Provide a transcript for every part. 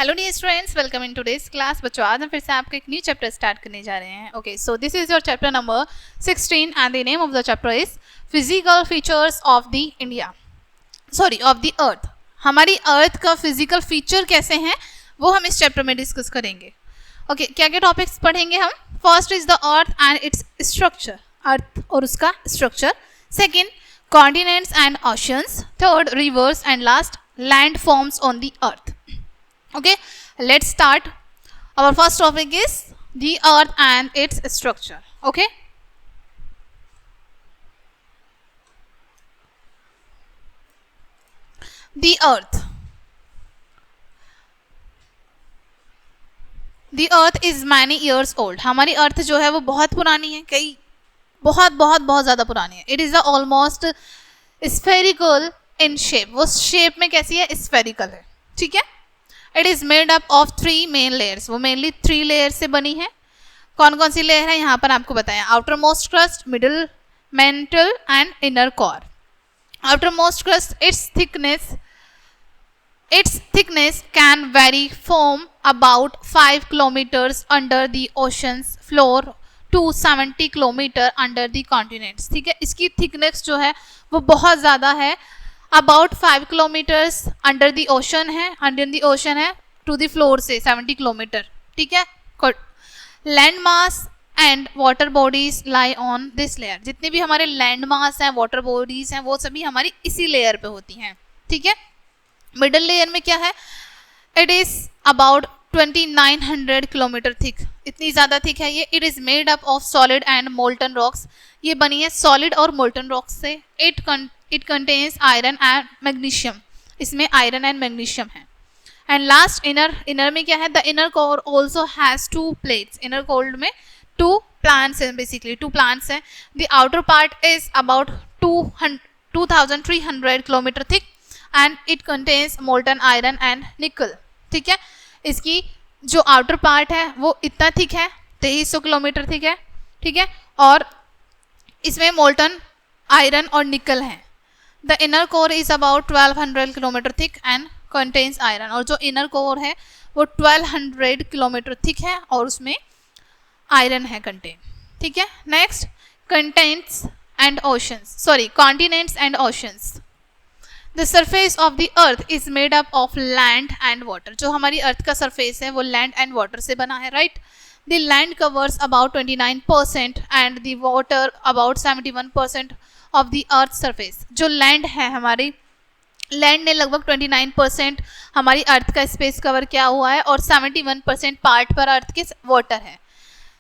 Hello dear students, welcome in today's class. बच्चों, आज हम फिर से आपका एक न्यू चैप्टर स्टार्ट करने जा रहे हैं। Okay, so this is your chapter number 16 and the name of the chapter is physical features of the India, sorry of the earth. हमारी अर्थ का फिजिकल फीचर कैसे हैं वो हम इस चैप्टर में डिस्कस करेंगे। ओके, क्या क्या टॉपिक्स पढ़ेंगे हम? First is the earth and its structure, earth और उसका structure. Second, continents and oceans. Third, rivers and last, land forms on the earth. Okay, let's start. Our first topic is the earth and its structure. Okay, the earth. The earth is many years old. हमारी अर्थ जो है वो बहुत पुरानी है, कई बहुत बहुत बहुत ज़्यादा पुरानी है। It is a almost spherical in shape. वो शेप में कैसी है? स्फेरिकल है। ठीक है। It is made up of 3 main layers. वो मेनली 3 लेयर से बनी है। कौन कौन सी लेयर है यहाँ पर आपको बताया? Outer most crust, middle, mental and inner core. Outer most crust, its thickness can vary from about 5 kilometers under the ocean's floor to 70 kilometer under the continents। ठीक है, इसकी थिकनेस जो है वो बहुत ज़्यादा है। About 5 kilometres under the ocean है, टू द फ्लोर से 70 किलोमीटर। ठीक है। Land mass and water bodies lie on this layer. जितने भी हमारे लैंड मास हैं, वाटर बॉडीज हैं, वो सभी हमारी इसी लेयर पे होती हैं। ठीक है। मिडल लेयर में क्या है? It is about 2900 kilometre thick. इतनी ज़्यादा थिक है ये। It is made up of solid and molten rocks. ये बनी है सॉलिड और मोल्टन रॉक्स से। It contains iron and magnesium. इसमें आयरन एंड मैग्नीशियम है। एंड लास्ट, इनर में क्या है? The inner core also has 2 plates. Inner core में 2 प्लांट्स हैं, बेसिकली 2 प्लांट्स हैं। The outer part is about 2300 kilometre thick and it contains molten iron and निकल। ठीक है। इसकी जो आउटर पार्ट है वो इतना थिक है, 2300 किलोमीटर थिक है। ठीक है। और इसमें मोल्टन आयरन और निकल है। The inner core is about 1200 kilometre thick and contains iron. और जो इनर कोर है वो 1200 किलोमीटर थिक है और उसमें आयरन है कंटेन। ठीक है। Next, contents and oceans, sorry continents and oceans. The surface of the earth is made up of land and water. जो हमारी अर्थ का सरफेस है वो लैंड एंड वाटर से बना है, right. The land covers about 29% and the water about 71% of the earth surface. जो land है, हमारी लैंड ने लगभग 29% हमारी अर्थ का स्पेस कवर किया हुआ है और 71% पार्ट पर अर्थ के वाटर है।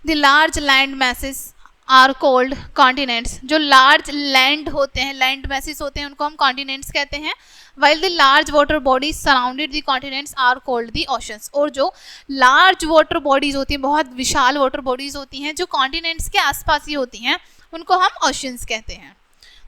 The large land masses are called continents. जो लार्ज लैंड होते हैं, लैंड मैसेस होते हैं, उनको हम कॉन्टिनेंट्स कहते हैं। While the large water bodies surrounded the continents are called the oceans. और जो लार्ज वाटर बॉडीज होती हैं, बहुत विशाल वाटर बॉडीज होती हैं जो कॉन्टिनेंट्स के आसपास ही होती हैं, उनको हम ओशंस कहते हैं।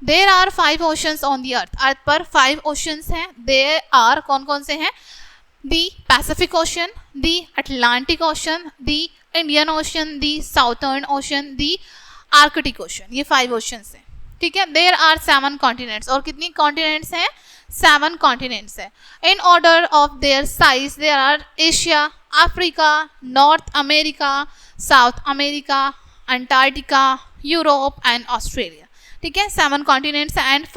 There are 5 oceans on the earth. Earth पर 5 ओशंस हैं। देर आर कौन कौन से हैं? The Pacific ocean, the Atlantic ocean, the Indian ocean, the Southern ocean, the Arctic ocean. ये 5 ओशंस हैं। ठीक है। There are 7 continents. और कितनी कॉन्टिनेंट्स हैं? 7 कॉन्टिनेंट्स हैं। In order of their size there are Asia, Africa, North America, South America, Antarctica, Europe and Australia. ठीक है। 7 कॉन्टिनेंट्स एंड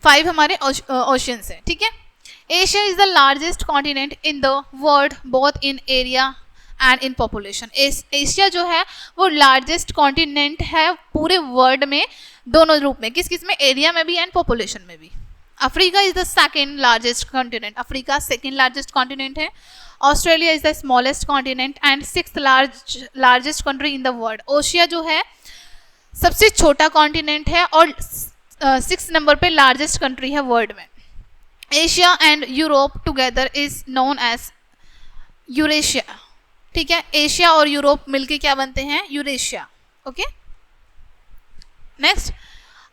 5 हमारे ओशंस हैं। ठीक है। Asia is the largest continent in the world both in area and in population. Asia जो है वो largest continent है पूरे वर्ल्ड में, दोनों रूप में। किस किस में? एरिया में भी एंड पॉपुलेशन में भी। Africa is the second largest continent. Africa second largest continent है। Australia is the smallest continent and 6th largest country in the world. Oceania जो है सबसे छोटा कॉन्टिनेंट है और 6 नंबर पे लार्जेस्ट कंट्री है वर्ल्ड में। Asia and Europe together is known as Eurasia. ठीक है। एशिया और यूरोप मिलके क्या बनते हैं? Eurasia. Okay. Next,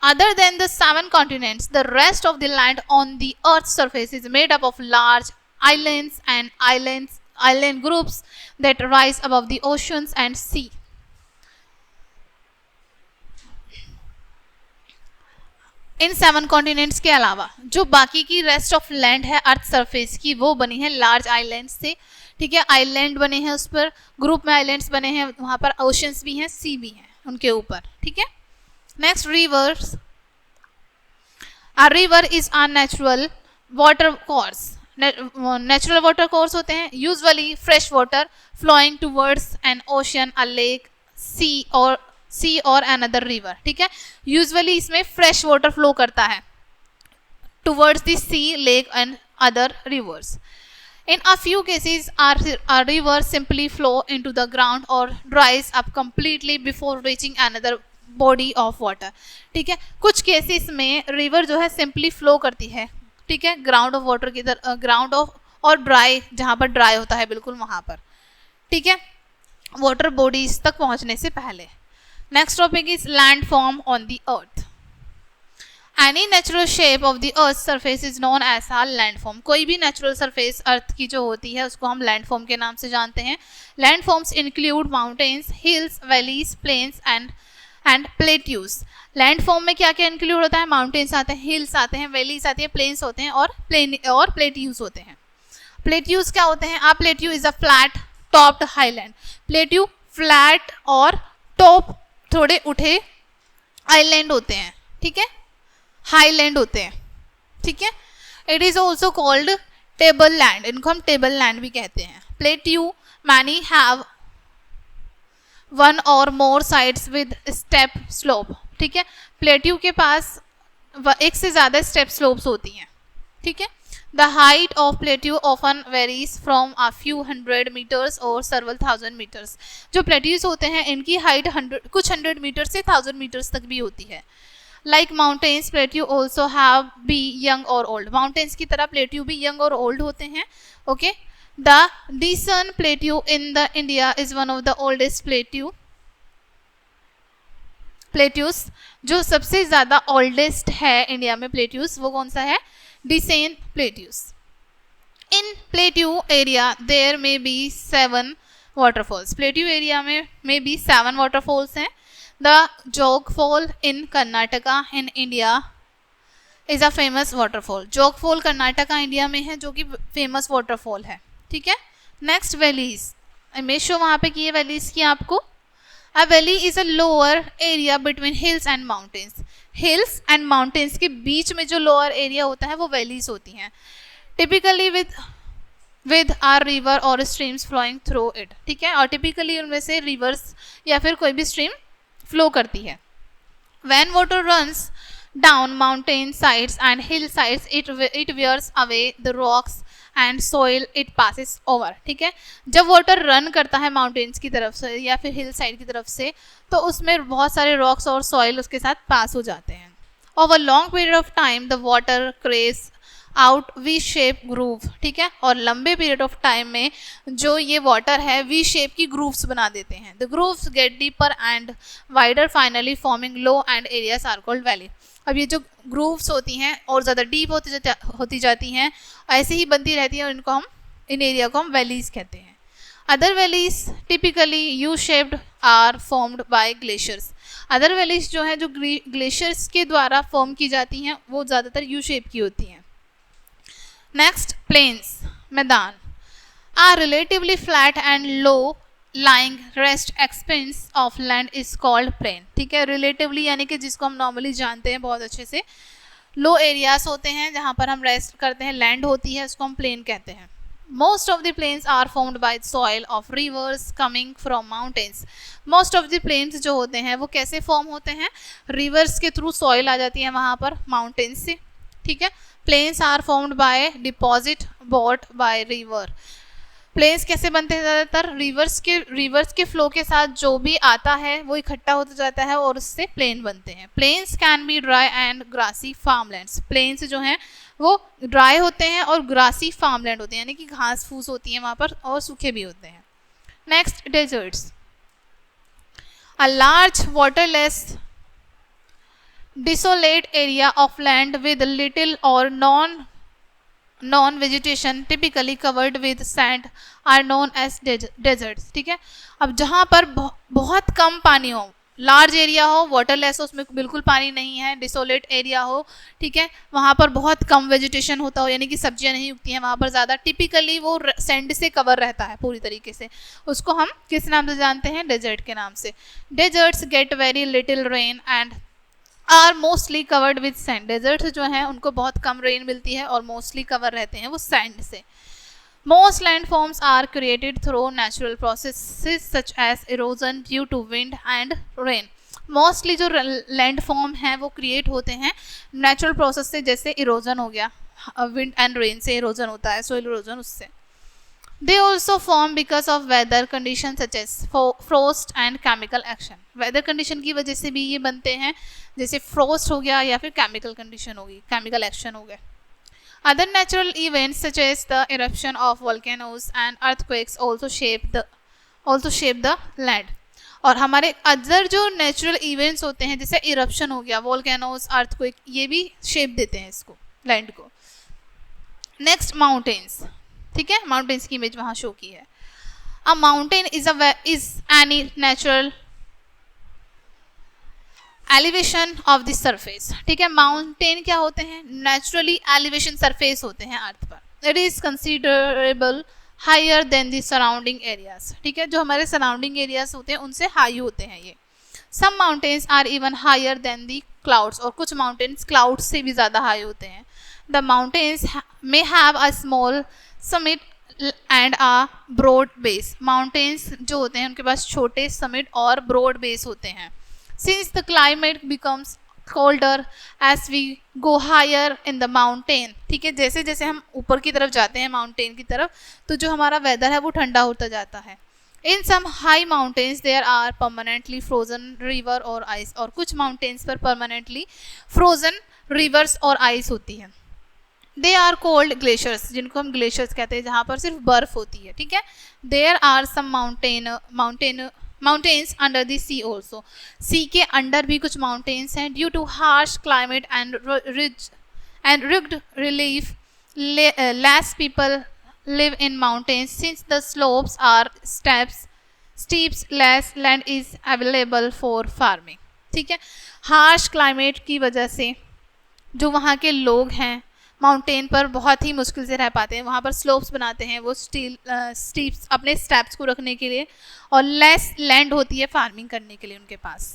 other than the 7 continents the rest of the land on the earth surface is made up of large islands and island groups that rise above the oceans and sea. In 7 continents के अलावा जो बाकी की rest of land है earth surface की, वो बनी है लार्ज आइलैंड से, ठीक है। आइलैंड बने हैं उस पर, ग्रुप में आइलैंड्स बने हैं, वहाँ पर ओशंस भी हैं, सी भी हैं उनके ऊपर, ठीक है। Next, rivers. A river is a natural water course. Natural water course होते हैं usually fresh water flowing towards an ocean, a lake, sea और अनदर रिवर, ठीक है। यूजुअली इसमें फ्रेश वाटर फ्लो करता है towards the sea, lake and other rivers. In a few cases, a river simply flow into the ground or dries up completely before reaching another body of water, ठीक है। कुछ cases में river जो है simply flow करती है, ठीक है, ग्राउंड ऑफ वाटर की तरह, ग्राउंड ऑफ और ड्राई, जहाँ पर ड्राई होता है बिल्कुल वहाँ पर, ठीक है, वाटर बॉडीज तक पहुँचने से पहले। Next topic is land form on the earth. Any natural shape of the earth's surface is known as a landform। कोई भी नेचुरल सरफेस अर्थ की जो होती है उसको हम लैंडफॉर्म के नाम से जानते हैं। Landforms include mountains, hills, valleys, plains and plateaus. Landform में क्या क्या इंक्लूड होता है? माउंटेन्स आते हैं, हिल्स आते हैं, वैलीज आती है, प्लेन्स होते हैं और प्लेट्यूज होते हैं। प्लेट्यूज क्या होते हैं? A plateau is a flat topped highland. Plateau flat और टॉप थोड़े उठे आइलैंड होते हैं, ठीक है, हाईलैंड होते हैं, ठीक है। It is also called table land, इनको हम टेबल लैंड भी कहते हैं। प्लेट्यू मैनी हैव वन और मोर साइड्स विद स्टेप स्लोप, ठीक है। प्लेट्यू के पास एक से ज़्यादा स्टेप स्लोप्स होती हैं, ठीक है। The height of plateau often varies from a few 100 metres और several thousand मीटर्स। जो प्लेट्यूज होते हैं इनकी हाइट कुछ 100 मीटर से 1000 मीटर्स तक भी होती है। Like mountains, plateau also have be young और ओल्ड। माउंटेन्स की तरह प्लेट्यू भी यंग और ओल्ड होते हैं, okay. The Deccan plateau in the India is one of the oldest plateaus. जो सबसे ज़्यादा ओल्डेस्ट है इंडिया में प्लेट्यूज, वो कौन सा है? Deccan plateaus. In plateau area there may be 7 waterfalls. Plateau area में भी 7 वाटरफॉल्स हैं। The Jog Fall in Karnataka in India is a famous waterfall। Jog Fall Karnataka India में है, जो कि फेमस वाटरफॉल है, ठीक है। Next, valleys. इमेज शो वहाँ पे की है वैलीज की आपको। अ valley is a lower area between hills and mountains. Hills and mountains के बीच में जो लोअर एरिया होता है वो वैलीज होती हैं। टिपिकली विद आर रिवर और स्ट्रीम्स फ्लोइंग थ्रू इट, ठीक है। और टिपिकली उनमें से रिवर्स या फिर कोई भी स्ट्रीम फ्लो करती है। When water runs down mountain sides and hill sides, it wears away the rocks and soil it passes over, ठीक है। जब वाटर रन करता है माउंटेन्स की तरफ से या फिर हिल साइड की तरफ से, तो उसमें बहुत सारे रॉक्स और सॉइल उसके साथ पास हो जाते हैं। Over long period of time the water craze out V shape groove, ठीक है। और लंबे पीरियड ऑफ टाइम में जो ये वाटर है वी शेप की ग्रूव्स बना देते हैं। The grooves get deeper and wider finally forming low and areas are called valley. अब ये जो ग्रूव्स होती हैं और ज़्यादा डीप होती जाती हैं, ऐसे ही बनती रहती हैं, और इन एरिया को हम वैलीज कहते हैं। Other valleys typically U shaped are formed by glaciers. Other valleys जो हैं, जो ग्लेशियर्स के द्वारा फॉर्म की जाती हैं, वो ज़्यादातर यू शेप की होती हैं। नेक्स्ट, प्लेन्स, मैदान। A relatively flat and low lying rest expanse of land is called plain, ठीक है। रिलेटिवली यानी कि जिसको हम नॉर्मली जानते हैं बहुत अच्छे से, लो एरियाज होते हैं जहाँ पर हम रेस्ट करते हैं, लैंड होती है, उसको हम प्लेन कहते हैं। Most of the plains are formed by soil of rivers coming from mountains. Most of the plains जो होते हैं वो कैसे फॉर्म होते हैं? रिवर्स के थ्रू सॉइल आ जाती है वहाँ पर माउंटेन्स से, ठीक है। Plains are formed by deposit bought by river. Plains कैसे बनते हैं? ज़्यादातर रिवर्स के फ्लो के साथ जो भी आता है वो इकट्ठा होता जाता है और उससे प्लेन बनते हैं। Plains can be dry and grassy farmlands. Plains जो हैं वो ड्राई होते हैं और ग्रासी फार्मलैंड होते हैं, यानी कि घास फूस होती है वहाँ पर, और सूखे भी होते हैं। Next, deserts. A large waterless desolate area of land with little or non vegetation typically covered with sand are known as deserts, ठीक है। अब जहाँ पर बहुत कम पानी हो, लार्ज एरिया हो, वाटरलेस हो, उसमें बिल्कुल पानी नहीं है, डिसोलेट एरिया हो, ठीक है, वहाँ पर बहुत कम वेजिटेशन होता हो, यानी कि सब्जियाँ नहीं उगती हैं वहाँ पर ज़्यादा, टिपिकली वो सैंड से कवर रहता है पूरी तरीके से, उसको हम किस नाम से जानते हैं? डेजर्ट के नाम से। Deserts get very little rain and are mostly covered with sand. Deserts जो हैं उनको बहुत कम रेन मिलती है और मोस्टली कवर रहते हैं वो सैंड से। Most landforms are created through natural processes such as erosion due to wind and rain. Mostly जो लैंड फॉर्म हैं वो क्रिएट होते हैं नेचुरल प्रोसेस से, जैसे इरोजन हो गया, विंड एंड रेन से इरोजन होता है, सोइल इरोजन उससे। They also form because of weather condition such as frost and chemical action. Weather condition की वजह से भी ये बनते हैं, जैसे फ्रोस्ट हो गया या फिर केमिकल कंडीशन होगी, केमिकल एक्शन हो गया। Other natural events such as the eruption of volcanoes and earthquakes also shape the land. और हमारे अदर जो नेचुरल इवेंट्स होते हैं, जैसे इरप्शन हो गया, वोल्केनोज, अर्थक्वेक, ये भी शेप देते हैं इसको, लैंड को। नेक्स्ट माउंटेन्स, ठीक है, माउंटेन्स की इमेज वहाँ शो की है। अ mountain is any natural elevation of the surface, ठीक है। माउंटेन क्या होते हैं? नेचुरली एलिवेशन सरफेस होते हैं अर्थ पर। It is considerable higher than the surrounding areas, ठीक है, जो हमारे सराउंडिंग एरियाज होते हैं उनसे हाई होते हैं ये। Some mountains are even higher than the clouds, और कुछ माउंटेन्स क्लाउड्स से भी ज़्यादा हाई होते हैं। The mountains may have a small summit and a broad base. Mountains जो होते हैं उनके पास छोटे समिट और ब्रॉड बेस होते हैं। Since the climate becomes colder as we go higher in the mountain, ठीक है, जैसे जैसे हम ऊपर की तरफ जाते हैं माउंटेन की तरफ, तो जो हमारा वेदर है वो ठंडा होता जाता है। In some high mountains there are permanently frozen river और ice, और कुछ mountains पर permanently frozen rivers और ice होती है। They are called glaciers, जिनको हम glaciers कहते हैं, जहाँ पर सिर्फ बर्फ होती है, ठीक है। There are some mountains under the sea also, sea के अंडर भी कुछ mountains हैं। due to harsh climate and rugged relief, less people live in mountains since the slopes are steep, less land is available for farming, ठीक है। harsh climate की वजह से जो वहाँ के लोग हैं माउंटेन पर बहुत ही मुश्किल से रह पाते हैं, वहाँ पर स्लोप्स बनाते हैं वो स्टीप्स अपने स्टेप्स को रखने के लिए, और लेस लैंड होती है फार्मिंग करने के लिए उनके पास।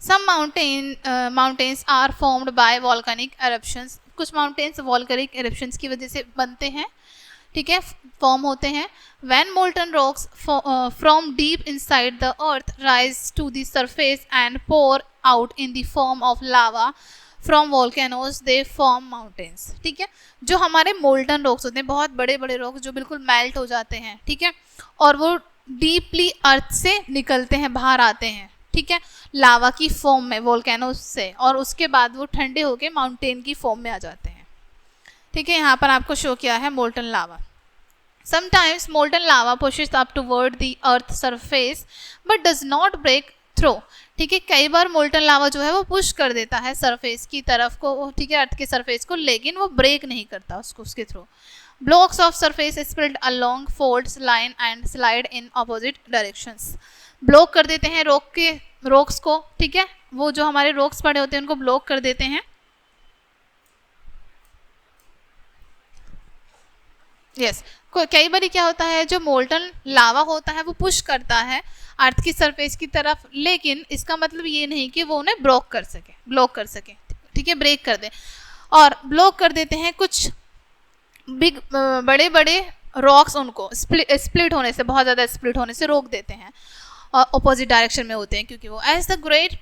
Some mountains are formed by volcanic eruptions, कुछ माउंटेन्स वॉल्केनिक एरप्शंस की वजह से बनते हैं, ठीक है, फॉर्म होते हैं। When molten rocks from deep inside the earth rise to the surface and pour out in the form of lava from volcanoes they form mountains, ठीक है। जो हमारे मोल्टन रॉक्स होते हैं, बहुत बड़े बड़े रॉक्स जो बिल्कुल मेल्ट हो जाते हैं, ठीक है, और वो डीपली अर्थ से निकलते हैं, बाहर आते हैं, ठीक है, लावा की फॉर्म में वॉल्केनोज से, और उसके बाद वो ठंडे होके माउंटेन की फॉर्म में आ जाते हैं, ठीक है। यहाँ पर आपको शो किया है molten lava. Sometimes molten lava pushes up toward the earth surface but does not break through, ठीक है, कई बार मोल्टन लावा जो है वो पुश कर देता है सरफेस की तरफ को, ठीक है, अर्थ के सरफेस को, लेकिन वो ब्रेक नहीं करता उसको, उसके through. Blocks of surface spread along folds line and slide in opposite directions, block कर देते हैं रॉक्स को, ठीक है, वो जो हमारे रॉक्स पड़े होते हैं उनको ब्लॉक कर देते हैं। यस, कई बार क्या होता है, जो मोल्टन लावा होता है वो पुश करता है अर्थ की सरफेस की तरफ, लेकिन इसका मतलब ये नहीं कि वो उन्हें ब्लॉक कर सके, ठीक है, ब्रेक कर दे, और ब्लॉक कर देते हैं कुछ बिग बड़े बड़े रॉक्स, उनको स्प्लिट होने से, बहुत ज़्यादा स्प्लिट होने से रोक देते हैं, और अपोजिट डायरेक्शन में होते हैं, क्योंकि वो as the great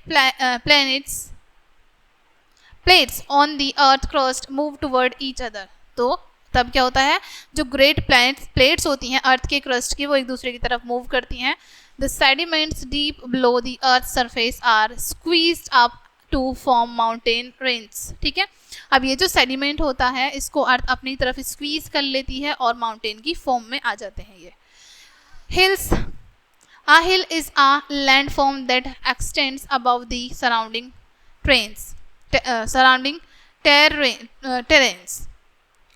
plates on the earth crust move toward each other, तो तब क्या होता है, जो ग्रेट प्लेट्स होती हैं अर्थ के क्रस्ट की, वो एक दूसरे की तरफ मूव करती हैं। The sediments deep below the earth surface are squeezed up to form mountain range, ठीक है। अब ये जो सेडिमेंट होता है इसको अर्थ अपनी तरफ स्क्वीज कर लेती है और माउंटेन की फॉर्म में आ जाते हैं ये। Hills, a hill is a landform that extends above the surrounding terrains.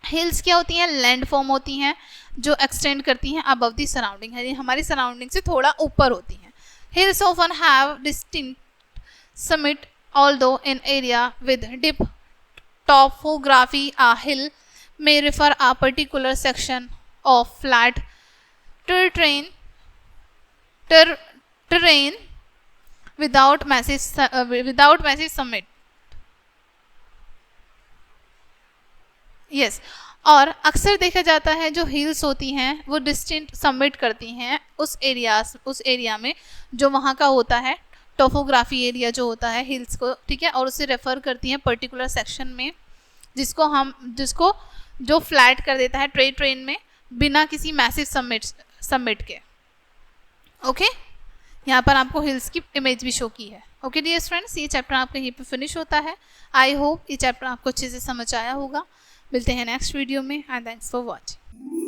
Hills क्या होती हैं? लैंड फॉर्म होती हैं जो एक्सटेंड करती हैं अबव दी सराउंडिंग, है हमारी सराउंडिंग से थोड़ा ऊपर होती हैं, Hills often have distinct summit, although in area with deep topography, a hill may refer a particular section of flat terrain without massive summit. Yes और अक्सर देखा जाता है जो हिल्स होती हैं वो डिस्टिंक्ट सबमिट करती हैं उस एरिया में जो वहाँ का होता है टोपोग्राफी एरिया जो होता है हिल्स को, ठीक है, और उसे रेफर करती हैं पर्टिकुलर सेक्शन में जिसको जो फ्लैट कर देता है ट्रेन में बिना किसी मैसिव सबमिट के। ओके, यहाँ पर आपको हिल्स की इमेज भी शो की है। ओके डियर फ्रेंड्स, ये चैप्टर आपका यहीं पे फिनिश होता है। आई होप ये चैप्टर आपको अच्छे से समझ आया होगा। मिलते हैं नेक्स्ट वीडियो में एंड थैंक्स फॉर वॉचिंग।